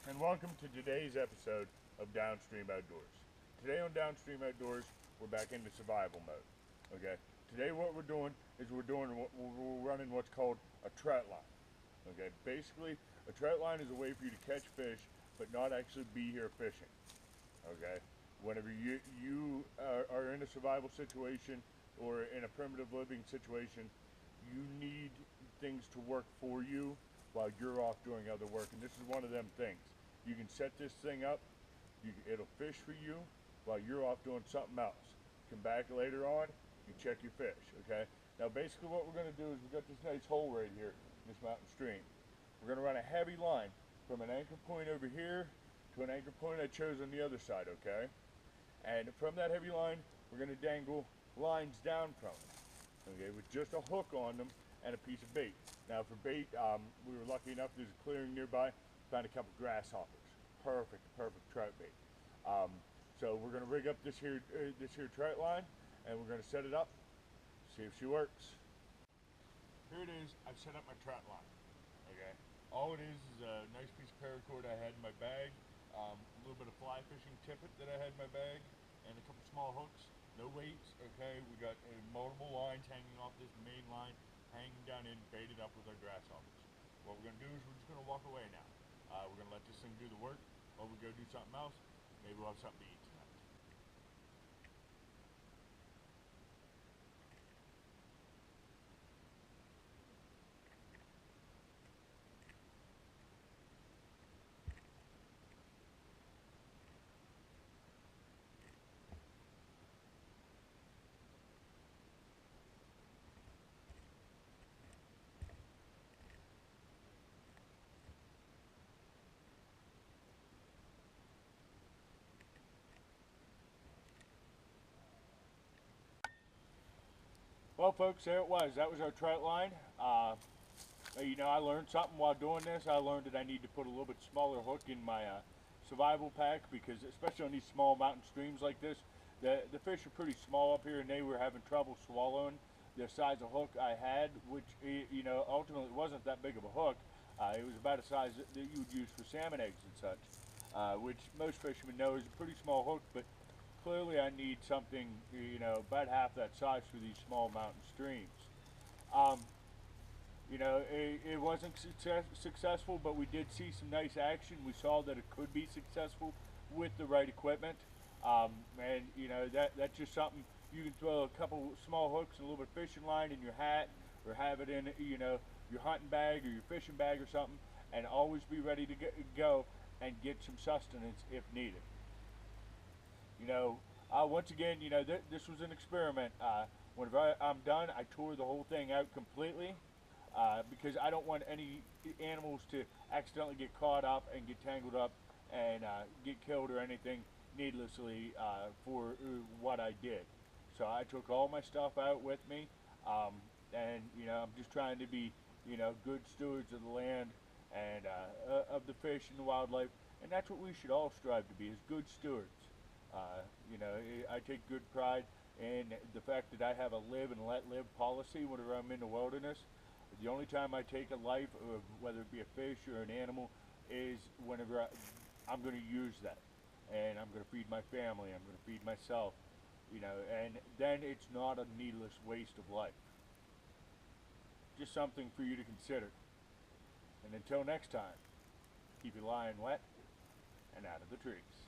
and welcome to today's episode of Downstream Outdoors. Today on Downstream Outdoors, we're back into survival mode. Okay. Today, what we're doing is we're running what's called a trout line. Okay. Basically, a trout line is a way for you to catch fish, but not actually be here fishing. Okay. Whenever you are in a survival situation or in a primitive living situation, you need things to work for you while you're off doing other work, and this is one of them things. You can set this thing up, it'll fish for you while you're off doing something else. Come back later on, you check your fish, okay? Now basically what we're going to do is we've got this nice hole right here in this mountain stream. We're going to run a heavy line from an anchor point over here to an anchor point I chose on the other side, okay? And from that heavy line, we're going to dangle lines down from it, okay, with just a hook on them and a piece of bait. Now for bait, we were lucky enough, there's a clearing nearby, found a couple grasshoppers. Perfect trout bait. So we're going to rig up this here trout line, and we're going to set it up, see if she works. Here it is, I've set up my trout line, okay? All it is a nice piece of paracord I had in my bag, a little bit of fly fishing tippet that I had in my bag, and a couple small hooks, no weights, okay? We got multiple lines hanging off this main line, hanging down in, baited up with our grasshoppers. What we're going to do is we're just going to walk away now. We're going to let this thing do the work while we go do something else. Maybe we'll have something to eat tonight. Well, folks, there it was. That was our trout line. You know, I learned something while doing this. I learned that I need to put a little bit smaller hook in my survival pack, because especially on these small mountain streams like this, the fish are pretty small up here, and they were having trouble swallowing the size of hook I had, which, you know, ultimately wasn't that big of a hook. It was about a size that you would use for salmon eggs and such, which most fishermen know is a pretty small hook, but clearly I need something, you know, about half that size for these small mountain streams. You know, it wasn't successful, but we did see some nice action. We saw that it could be successful with the right equipment. And, you know, that's just something you can throw a couple small hooks and a little bit of fishing line in your hat, or have it in, you know, your hunting bag or your fishing bag or something, and always be ready to go and get some sustenance if needed. You know, once again, you know, this was an experiment. Whenever I'm done, I tore the whole thing out completely, because I don't want any animals to accidentally get caught up and get tangled up and get killed or anything needlessly for what I did. So I took all my stuff out with me, and, you know, I'm just trying to be, you know, good stewards of the land and of the fish and the wildlife, and that's what we should all strive to be, as good stewards. You know, I take good pride in the fact that I have a live and let live policy whenever I'm in the wilderness. The only time I take a life, whether it be a fish or an animal, is whenever I'm going to use that. And I'm going to feed my family, I'm going to feed myself, you know, and then it's not a needless waste of life. Just something for you to consider. And until next time, keep your line wet and out of the trees.